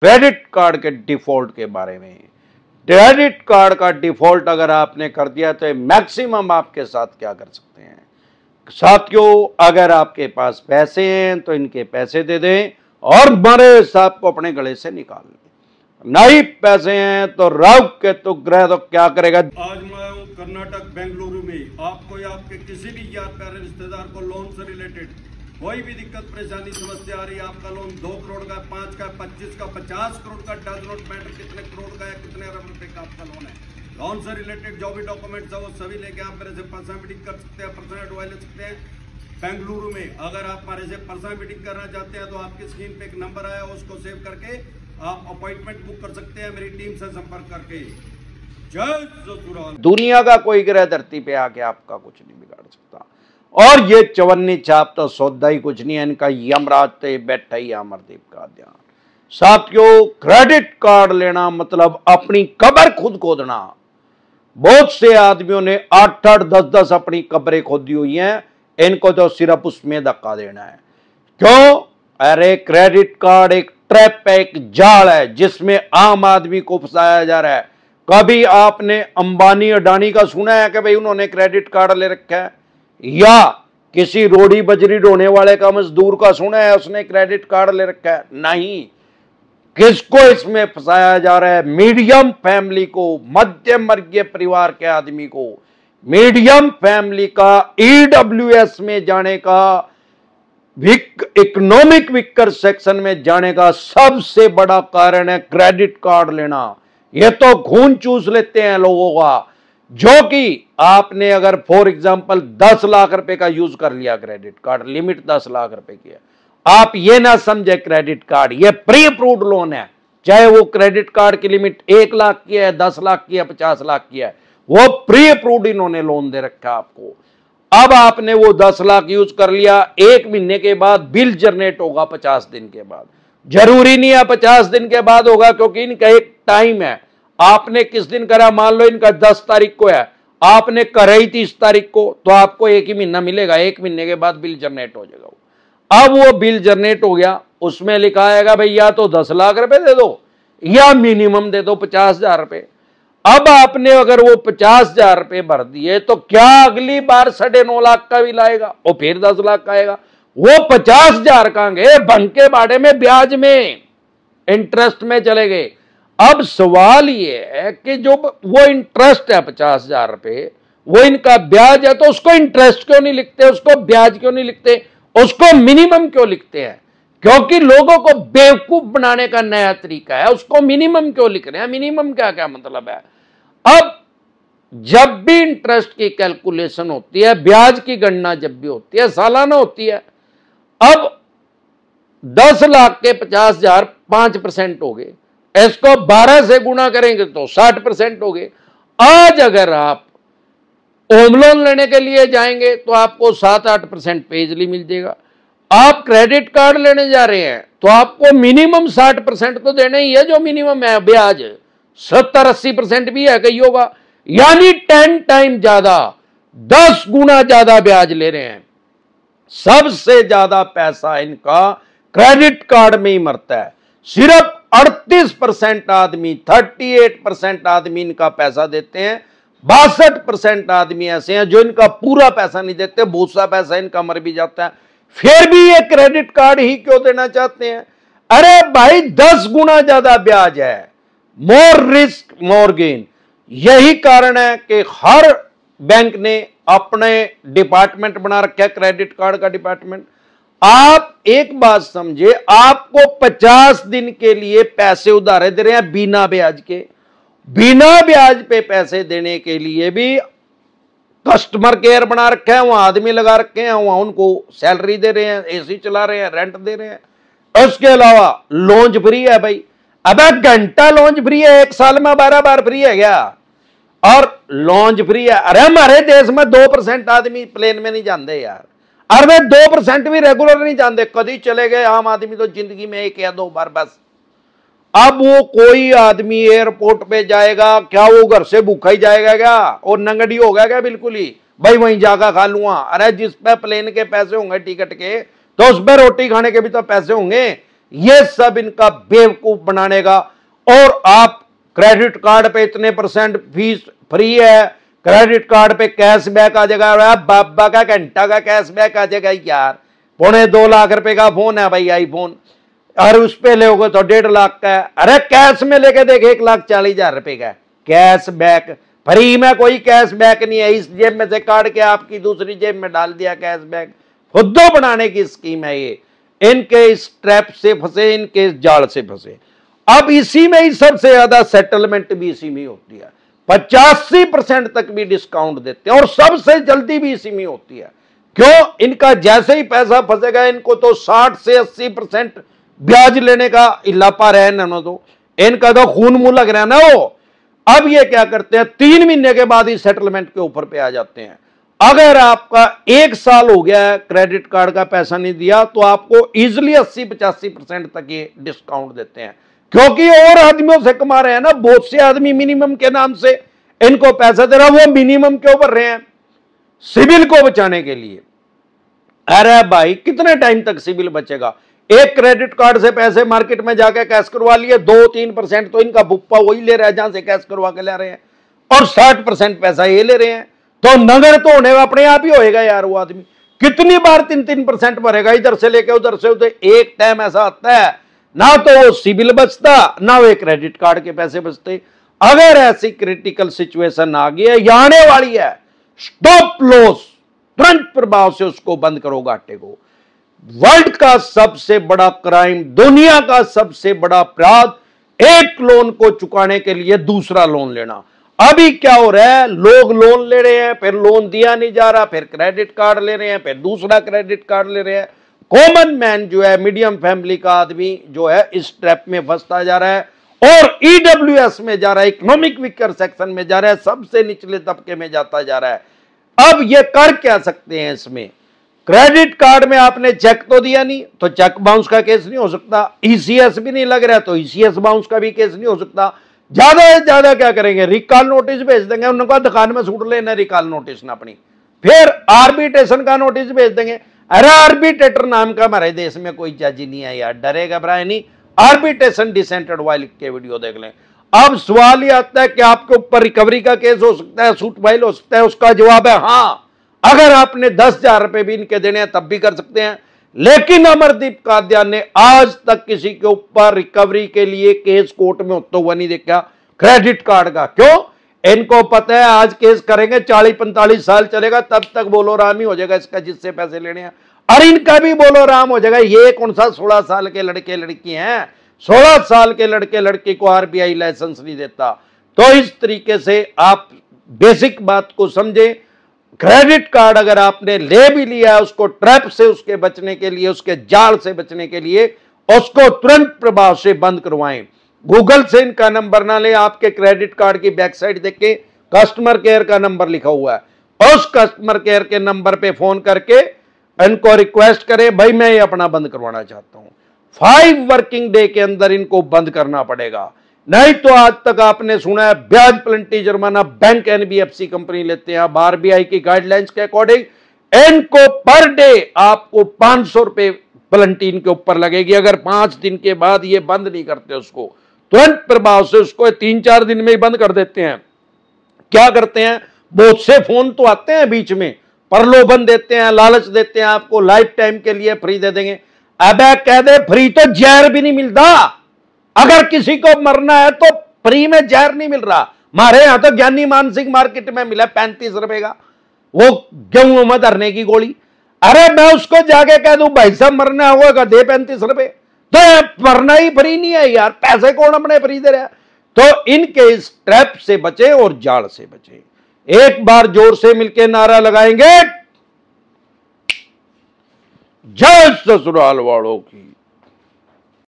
Credit card के default के बारे में। क्रेडिट कार्ड का डिफॉल्ट अगर आपने कर दिया तो मैक्सिमम आपके साथ क्या कर सकते हैं। साथियों, अगर आपके पास पैसे हैं तो इनके पैसे दे दें और मरे साहब को अपने गले से निकाल लें। नहीं पैसे हैं तो राहु केतु ग्रह तो क्या करेगा। आज मैं हूँ कर्नाटक बेंगलुरु में। आपको या आपके किसी भी यार प्यारे रिश्तेदार को लोन से रिलेटेड कोई भी दिक्कत परेशानी समस्या आ रही है, आपका लोन 2 करोड़ का, 5 का, 25 का, 50 करोड़ का, डज नॉट मैटर कितने करोड़ का या कितने अरब रुपए का आपका लोन है। लोन से रिलेटेड जो भी डॉक्यूमेंट्स है वो सभी लेके आप मेरे से पर्सनल मीटिंग कर सकते हैं, पर्सनल एडवाइस ले सकते हैं बेंगलुरु में। अगर आप हमारे से पर्सनल मीटिंग करना चाहते हैं तो आपकी स्क्रीन पे एक नंबर आया, उसको सेव करके आप अपॉइंटमेंट बुक कर सकते हैं मेरी टीम से संपर्क करके। जय ससुराल। दुनिया का कोई ग्रह धरती पे आके आपका कुछ नहीं बिगाड़ सकता। और ये चवन्नी चाप तो सौदा ही कुछ नहीं है, इनका यमराज ते बैठा ही अमरदीप का ध्यान। साथियों, क्रेडिट कार्ड लेना मतलब अपनी कब्र खुद खोदना। बहुत से आदमियों ने 8-8, 10-10 अपनी कब्रें खोदी हुई हैं, इनको तो सिर्फ उसमें धक्का देना है। क्यों? अरे क्रेडिट कार्ड एक ट्रैप है, एक जाल है जिसमें आम आदमी को फंसाया जा रहा है। कभी आपने अंबानी अडानी का सुना है कि भाई उन्होंने क्रेडिट कार्ड ले रखा है? या किसी रोड़ी बजरी ढोने वाले का मजदूर का सुना है उसने क्रेडिट कार्ड ले रखा है? नहीं। किसको इसमें फंसाया जा रहा है? मीडियम फैमिली को, मध्यम वर्गीय परिवार के आदमी को। मीडियम फैमिली का ईडब्ल्यूएस में जाने का, इकोनॉमिक वीकर सेक्शन में जाने का सबसे बड़ा कारण है क्रेडिट कार्ड लेना। ये तो खून चूस लेते हैं लोगों का। जो कि आपने अगर फॉर एग्जांपल 10 लाख रुपए का यूज कर लिया क्रेडिट कार्ड, लिमिट 10 लाख रुपए की है, आप ये ना समझे क्रेडिट कार्ड ये प्री अप्रूव्ड लोन है। चाहे वो क्रेडिट कार्ड की लिमिट 1 लाख की है, 10 लाख की है, 50 लाख की है, वो प्री अप्रूव्ड इन्होंने लोन दे रखा है आपको। अब आपने वो 10 लाख यूज कर लिया, 1 महीने के बाद बिल जनरेट होगा 50 दिन के बाद। जरूरी नहीं है 50 दिन के बाद होगा, क्योंकि इनका एक टाइम है। आपने किस दिन करा, मान लो इनका 10 तारीख को है, आपने करा ही 30 तारीख को, तो आपको 1 ही महीना मिलेगा, 1 महीने के बाद बिल जनरेट हो जाएगा। अब वो बिल जनरेट हो गया, उसमें लिखा आएगा भाई या तो 10 लाख रुपए दे दो या मिनिमम दे दो 50,000 रुपए। अब आपने अगर वो 50,000 रुपए भर दिए तो क्या अगली बार 9.5 लाख का बिल आएगा और फिर 10 लाख का आएगा? वो 50,000 कहां गए? बंके बाड़े में, ब्याज में, इंटरेस्ट में चले गए। अब सवाल ये है कि जो वो इंटरेस्ट है 50,000 रुपए, वो इनका ब्याज है, तो उसको इंटरेस्ट क्यों नहीं लिखते, उसको ब्याज क्यों नहीं लिखते, उसको मिनिमम क्यों लिखते हैं? क्योंकि लोगों को बेवकूफ बनाने का नया तरीका है। उसको मिनिमम क्यों लिख रहे हैं? मिनिमम क्या क्या मतलब है? अब जब भी इंटरेस्ट की कैलकुलेशन होती है, ब्याज की गणना जब भी होती है, सालाना होती है। अब 10 लाख के 50,000 5% हो गए, इसको 12 से गुना करेंगे तो 60% हो गए। आज अगर आप होम लोन लेने के लिए जाएंगे तो आपको 7-8% पेजली मिल जाएगा। आप क्रेडिट कार्ड लेने जा रहे हैं तो आपको मिनिमम 60% तो देना ही है, जो मिनिमम है। ब्याज 70-80% भी है कई होगा, यानी 10 टाइम ज्यादा, 10 गुना ज्यादा ब्याज ले रहे हैं। सबसे ज्यादा पैसा इनका क्रेडिट कार्ड में ही मरता है। सिर्फ 38% आदमी, 38% आदमी इनका पैसा देते हैं। 62% आदमी ऐसे हैं जो इनका पूरा पैसा नहीं देते, बहुत सा पैसा इनका मर भी जाता है, फिर भी ये क्रेडिट कार्ड ही क्यों देना चाहते हैं? अरे भाई 10 गुना ज्यादा ब्याज है, मोर रिस्क मोर गेन। यही कारण है कि हर बैंक ने अपने डिपार्टमेंट बना रखा है, क्रेडिट कार्ड का डिपार्टमेंट। आप एक बात समझे, आपको 50 दिन के लिए पैसे उधारे दे रहे हैं बिना ब्याज के। बिना ब्याज पे पैसे देने के लिए भी कस्टमर केयर बना रखा है, वहां आदमी लगा रखे हैं, वहां उनको सैलरी दे रहे हैं, एसी चला रहे हैं, रेंट दे रहे हैं। उसके अलावा लॉन्च फ्री है भाई। अब घंटा लॉन्च फ्री है, 1 साल में 12 बार फ्री है क्या? और लॉन्च फ्री है। अरे हमारे देश में 2% आदमी प्लेन में नहीं जाते यार, अरे 2% भी रेगुलर नहीं जाते, कभी चले गए आम आदमी तो जिंदगी में 1 या 2 बार बस। अब वो कोई आदमी एयरपोर्ट पे जाएगा क्या, वो घर से भूखा ही जाएगा क्या, और नंगड़ी होगा क्या बिल्कुल ही, भाई वहीं जाकर खा लूंगा? अरे जिस पे प्लेन के पैसे होंगे टिकट के, तो उस पर रोटी खाने के भी तो पैसे होंगे। ये सब इनका बेवकूफ बनाने का। और आप क्रेडिट कार्ड पे इतने % फीस फ्री है, क्रेडिट कार्ड पे कैशबैक आ जाएगा, बाबा का घंटा का कैशबैक आ जाएगा यार। 2.25 लाख रुपए का फोन है भाई आईफोन, और उस पे लोगे तो 1.5 लाख का है। अरे कैश में लेके देख 1,40,000 रुपए का कैशबैक। फ्री में कोई कैशबैक नहीं है, इस जेब में से काट के आपकी दूसरी जेब में डाल दिया कैशबैक। खुदो बनाने की स्कीम है ये। इनके इस ट्रैप से फंसे, इनके इस जाल से फंसे। अब इसी में ही सबसे ज्यादा सेटलमेंट भी इसी में होती है, 85% तक भी डिस्काउंट देते हैं, और सबसे जल्दी भी इसी में होती है। क्यों? इनका जैसे ही पैसा फंसेगा इनको तो 60 से 80% ब्याज लेने का इलापा रहे ना, तो इनका तो खून मुंह लग रहा है ना वो। अब ये क्या करते हैं, 3 महीने के बाद ही सेटलमेंट के ऊपर पे आ जाते हैं। अगर आपका 1 साल हो गया है क्रेडिट कार्ड का पैसा नहीं दिया, तो आपको इजिली 80-85% तक ये डिस्काउंट देते हैं, क्योंकि और आदमियों से कमा रहे हैं ना। बहुत से आदमी मिनिमम के नाम से इनको पैसा दे रहा, वो मिनिमम क्यों भर रहे हैं? सिविल को बचाने के लिए। अरे भाई कितने टाइम तक सिविल बचेगा? एक क्रेडिट कार्ड से पैसे मार्केट में जाके कैश करवा लिए, 2-3% तो इनका बुप्पा वही ले रहा है जहां से कैश करवा के ले रहे हैं, और 60% पैसा ये ले रहे हैं। तो नगर तो होने अपने आप ही होएगा यार। वो आदमी कितनी बार 3-3% भरेगा, इधर से लेके उधर से उधर। एक टाइम ऐसा आता है ना तो वो सिविल बचता, ना वो क्रेडिट कार्ड के पैसे बचते। अगर ऐसी क्रिटिकल सिचुएशन आ गई है या आने वाली है, स्टॉप लॉस, तुरंत प्रभाव से उसको बंद करो घाटे को। वर्ल्ड का सबसे बड़ा क्राइम, दुनिया का सबसे बड़ा अपराध, एक लोन को चुकाने के लिए दूसरा लोन लेना। अभी क्या हो रहा है, लोग लोन ले रहे हैं, फिर लोन दिया नहीं जा रहा, फिर क्रेडिट कार्ड ले रहे हैं, फिर दूसरा क्रेडिट कार्ड ले रहे हैं। कॉमन मैन जो है, मीडियम फैमिली का आदमी जो है, इस ट्रैप में फंसता जा रहा है और ईडब्ल्यूएस में जा रहा है, इकोनॉमिक वीकर सेक्शन में जा रहा है, सबसे निचले तबके में जाता जा रहा है। अब ये कर क्या सकते हैं इसमें? क्रेडिट कार्ड में आपने चेक तो दिया नहीं, तो चेक बाउंस का केस नहीं हो सकता। ईसीएस भी नहीं लग रहा, तो ईसीएस बाउंस का भी केस नहीं हो सकता। ज्यादा से ज्यादा क्या करेंगे, रिकॉल नोटिस भेज देंगे। उनको दुकान में सूट लेना रिकॉल नोटिस ना अपनी, फिर आर्बिट्रेशन का नोटिस भेज देंगे। अरे आर्बिट्रेटर नाम का हमारे देश में कोई जज नहीं है यार, डरे घबराए नहीं। आर्बिट्रेशन डिसेंटेड वाइल के वीडियो देख लें। अब सवाल ये आता है कि आपके ऊपर रिकवरी का केस हो सकता है, सूट फाइल हो सकता है? उसका जवाब है हाँ। अगर आपने 10,000 रुपए भी इनके देने हैं तब भी कर सकते हैं। लेकिन अमरदीप कादियान ने आज तक किसी के ऊपर रिकवरी के लिए केस कोर्ट में होता हुआ नहीं देखा क्रेडिट कार्ड का। क्यों? इनको पता है आज केस करेंगे 40-45 साल चलेगा, तब तक बोलो राम ही हो जाएगा इसका, जिससे पैसे लेने हैं, और इनका भी बोलो राम हो जाएगा। ये कौन सा 16 साल के लड़के लड़की हैं? 16 साल के लड़के लड़की को आरबीआई लाइसेंस नहीं देता। तो इस तरीके से आप बेसिक बात को समझें। क्रेडिट कार्ड अगर आपने ले भी लिया है, उसको ट्रैप से उसके बचने के लिए, उसके जाल से बचने के लिए, उसको तुरंत प्रभाव से बंद करवाएं। गूगल से इनका नंबर ना ले, आपके क्रेडिट कार्ड की बैक साइड देख के कस्टमर केयर का नंबर लिखा हुआ है, उस कस्टमर केयर के नंबर पे फोन करके इनको रिक्वेस्ट करें, भाई मैं ये अपना बंद करवाना चाहता हूं। 5 वर्किंग डे के अंदर इनको बंद करना पड़ेगा, नहीं तो आज तक आपने सुना है ब्याज प्लेंटी जुर्माना बैंक एनबीएफसी कंपनी लेते हैं। अब आरबीआई की गाइडलाइंस के अकॉर्डिंग इनको पर डे आपको 500 रुपए प्लेंटी के ऊपर लगेगी। अगर 5 दिन के बाद ये बंद नहीं करते उसको, तुरंत प्रभाव से उसको 3-4 दिन में ही बंद कर देते हैं। क्या करते हैं, बहुत से फोन तो आते हैं बीच में, प्रलोभन देते हैं, लालच देते हैं, आपको लाइफ टाइम के लिए फ्री दे देंगे। अब कह दे फ्री तो जहर भी नहीं मिलता। अगर किसी को मरना है तो फ्री में जहर नहीं मिल रहा। हमारे यहां तो ज्ञानी मानसिक मार्केट में मिला 35 रुपए का वो गेहूं में धरने की गोली। अरे मैं उसको जाके कह दूं भाई साहब मरना होगा, दे 35 रुपए, तो मरना ही फ्री नहीं है यार, पैसे कौन अपने फ्री दे रहा है? तो इनके इस ट्रैप से बचे और जाल से बचे। एक बार जोर से मिलकर नारा लगाएंगे, जय ससुराल वालों की।